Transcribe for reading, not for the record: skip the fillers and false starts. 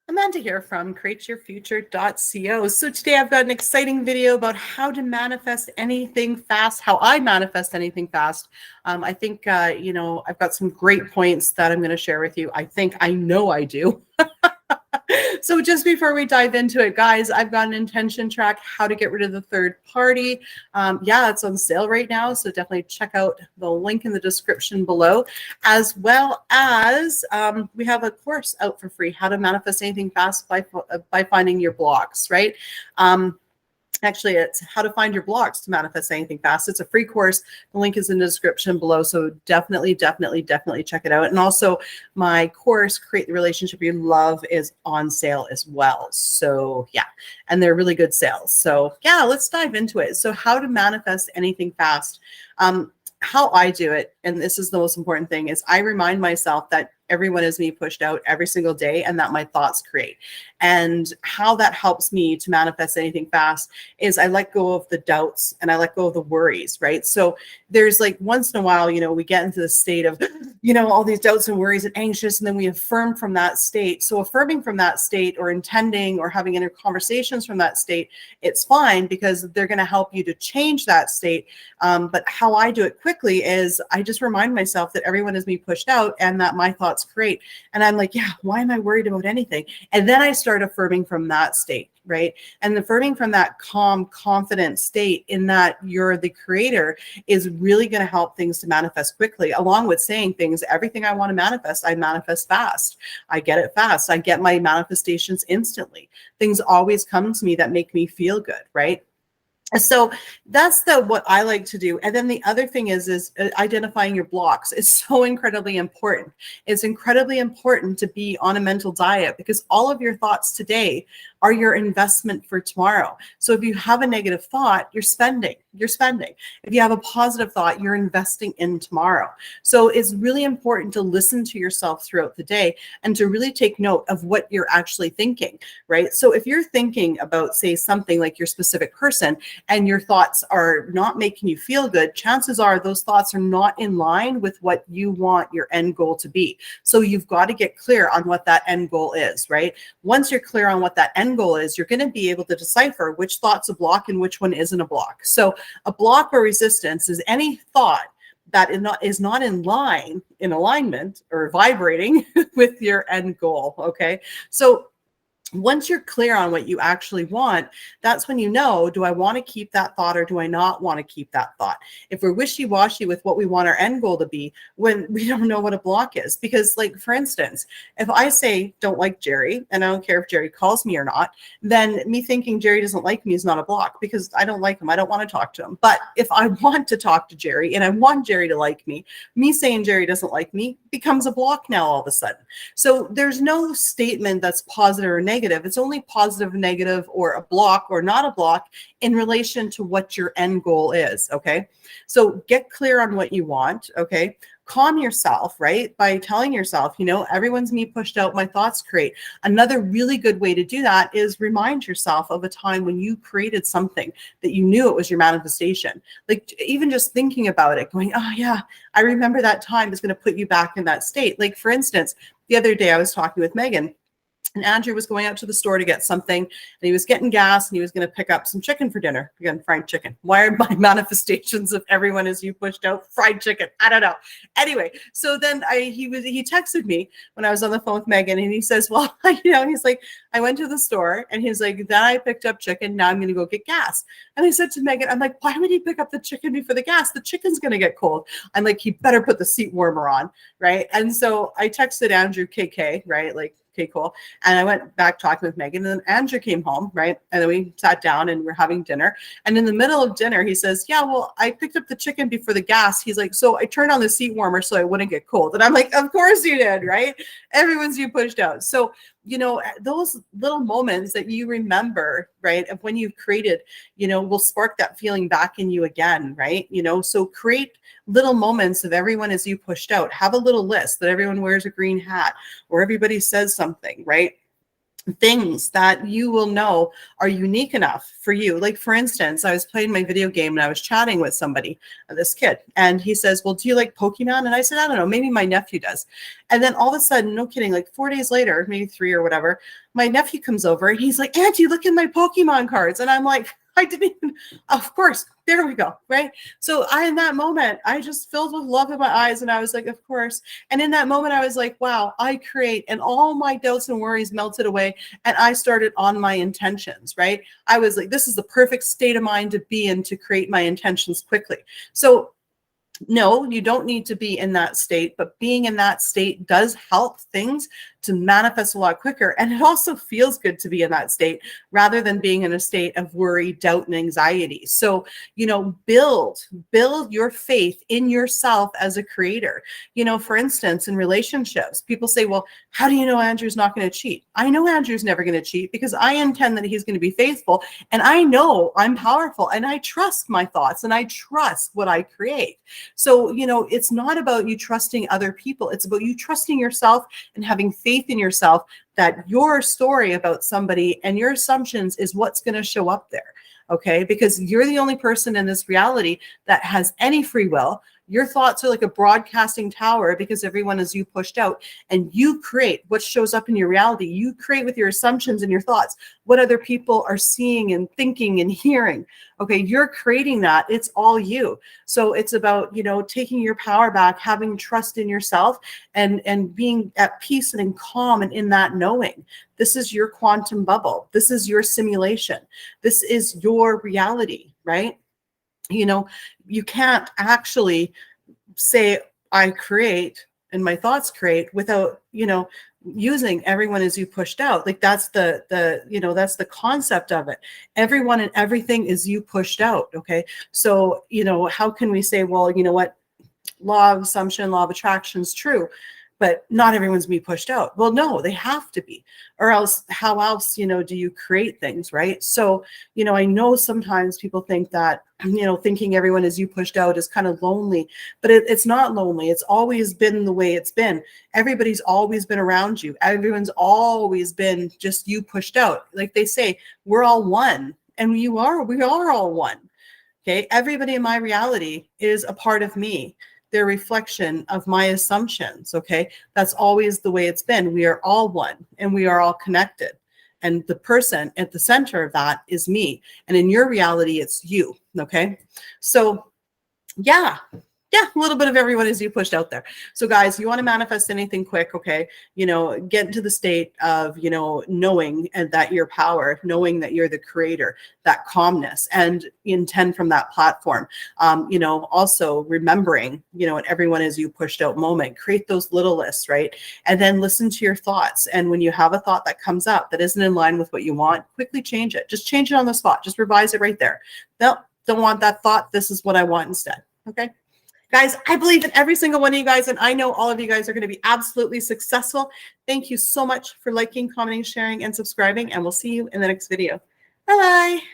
Amanda here from createyourfuture.co. So today I've got an exciting video about how to manifest anything fast, how I manifest anything fast. I think, I've got some great points that I'm going to share with you. I know I do. So just before we dive into it, guys, I've got an intention track, how to get rid of the third party. It's on sale right now. So definitely check out the link in the description below, as well as we have a course out for free, how to manifest anything fast by finding your blocks, right? Actually, it's how to find your blocks to manifest anything fast. It's a free course. The link is in the description below. So definitely check it out. And also my course, Create the Relationship You Love, is on sale as well. So yeah, and they're really good sales. So yeah, let's dive into it. So how to manifest anything fast. How I do it, and this is the most important thing, is I remind myself that everyone is me pushed out every single day and that my thoughts create. And how that helps me to manifest anything fast is I let go of the doubts and I let go of the worries, right? So there's like once in a while, we get into the state of, all these doubts and worries and anxious, and then we affirm from that state. So affirming from that state or intending or having inner conversations from that state, it's fine because they're going to help you to change that state. But how I do it quickly is I just remind myself that everyone is me pushed out and that my thoughts create. And I'm like, yeah, why am I worried about anything? And then I start affirming from that state, right? And affirming from that calm, confident state in that you're the creator is really going to help things to manifest quickly, along with saying things, everything I want to manifest, I manifest fast. I get it fast. I get my manifestations instantly. Things always come to me that make me feel good, right? So that's what I like to do. And then the other thing is identifying your blocks. It's so incredibly important. It's incredibly important to be on a mental diet because all of your thoughts today are your investment for tomorrow. So if you have a negative thought, you're spending. If you have a positive thought, you're investing in tomorrow. So it's really important to listen to yourself throughout the day and to really take note of what you're actually thinking, right? So if you're thinking about, say, something like your specific person and your thoughts are not making you feel good, chances are those thoughts are not in line with what you want your end goal to be. So you've got to get clear on what that end goal is, right? Once you're clear on what that end goal is, you're going to be able to decipher which thought's a block and which one isn't a block. So a block or resistance is any thought that is not in alignment or vibrating with your end goal. Okay. So once you're clear on what you actually want, that's when do I want to keep that thought or do I not want to keep that thought? If we're wishy-washy with what we want our end goal to be, when we don't know what a block is. Because like, for instance, if I say don't like Jerry, and I don't care if Jerry calls me or not, then me thinking Jerry doesn't like me is not a block because I don't like him. I don't want to talk to him. But if I want to talk to Jerry and I want Jerry to like me saying Jerry doesn't like me becomes a block now all of a sudden. So there's no statement that's positive or negative. It's only positive, negative, or a block or not a block in relation to what your end goal is. Okay. So get clear on what you want. Okay. Calm yourself, right? By telling yourself, everyone's me pushed out, my thoughts create. Another really good way to do that is remind yourself of a time when you created something that you knew it was your manifestation. Like even just thinking about it, going, oh yeah, I remember that time is going to put you back in that state. Like for instance, the other day I was talking with Megan, and Andrew was going out to the store to get something, and he was getting gas, and he was going to pick up some chicken for dinner. Again, fried chicken. Why are my manifestations of everyone as you pushed out fried chicken? I don't know. Anyway, so then he texted me when I was on the phone with Megan, and he says, well, he's like, I went to the store, and he's like, then I picked up chicken. Now I'm going to go get gas. And I said to Megan, I'm like, why would he pick up the chicken before the gas? The chicken's going to get cold. I'm like, he better put the seat warmer on, right? And so I texted Andrew KK, right? Like, okay, cool. And I went back talking with Megan, and then Andrew came home, right? And then we sat down and we're having dinner. And in the middle of dinner, he says, yeah, well, I picked up the chicken before the gas. He's like, so I turned on the seat warmer so I wouldn't get cold. And I'm like, of course you did, right? Everyone's you pushed out. So, those little moments that you remember, right, of when you've created, will spark that feeling back in you again, right? So create little moments of everyone as you pushed out. Have a little list that everyone wears a green hat or everybody says something, right? things that you will know are unique enough for you. Like, for instance, I was playing my video game and I was chatting with somebody, this kid, and he says, well, do you like Pokemon? And I said, I don't know, maybe my nephew does. And then all of a sudden, no kidding, like 4 days later, maybe 3 or whatever, my nephew comes over and he's like, Auntie, look at my Pokemon cards. And I'm like, I didn't even, of course, there we go, right? So in that moment, I just filled with love in my eyes and I was like, of course. And in that moment, I was like, wow, I create, and all my doubts and worries melted away and I started on my intentions, right? I was like, this is the perfect state of mind to be in to create my intentions quickly. So no, you don't need to be in that state, but being in that state does help things to manifest a lot quicker. And it also feels good to be in that state rather than being in a state of worry, doubt, and anxiety. So, you know, build your faith in yourself as a creator. You know, for instance, in relationships, people say, well, how do you know Andrew's not going to cheat? I know Andrew's never going to cheat because I intend that he's going to be faithful. And I know I'm powerful and I trust my thoughts and I trust what I create. So, you know, it's not about you trusting other people. It's about you trusting yourself and having faith in yourself that your story about somebody and your assumptions is what's going to show up there. Okay. Because you're the only person in this reality that has any free will. Your thoughts are like a broadcasting tower because everyone is you pushed out, and you create what shows up in your reality. You create with your assumptions and your thoughts what other people are seeing and thinking and hearing. Okay, you're creating that. It's all you. So it's about, you know, taking your power back, having trust in yourself, and being at peace and in calm and in that knowing. This is your quantum bubble. This is your simulation. This is your reality, right? You know, you can't actually say I create and my thoughts create without, you know, using everyone as you pushed out. Like that's you know, that's the concept of it. Everyone and everything is you pushed out. Okay. So, you know, how can we say, well, you know what, law of assumption, law of attraction is true, but not everyone's be pushed out. Well, no, they have to be, or else how else, you know, do you create things, right? So, you know, I know sometimes people think that, you know, thinking everyone is you pushed out is kind of lonely, but it's not lonely. It's always been the way it's been. Everybody's always been around you. Everyone's always been just you pushed out. Like they say, we're all one, and we are all one. Okay. Everybody in my reality is a part of me. They're a reflection of my assumptions. Okay. That's always the way it's been. We are all one and we are all connected. And the person at the center of that is me. And in your reality, it's you. Okay. So yeah, a little bit of everyone is you pushed out there. So guys, you want to manifest anything quick, okay? You know, get into the state of, you know, knowing and that your power, knowing that you're the creator, that calmness, and intend from that platform. You know, also remembering, you know, and everyone is you pushed out moment, create those little lists, right? And then listen to your thoughts. And when you have a thought that comes up that isn't in line with what you want, quickly change it. Just change it on the spot. Just revise it right there. No, don't want that thought. This is what I want instead. Okay. Guys, I believe in every single one of you guys, and I know all of you guys are going to be absolutely successful. Thank you so much for liking, commenting, sharing, and subscribing, and we'll see you in the next video. Bye-bye.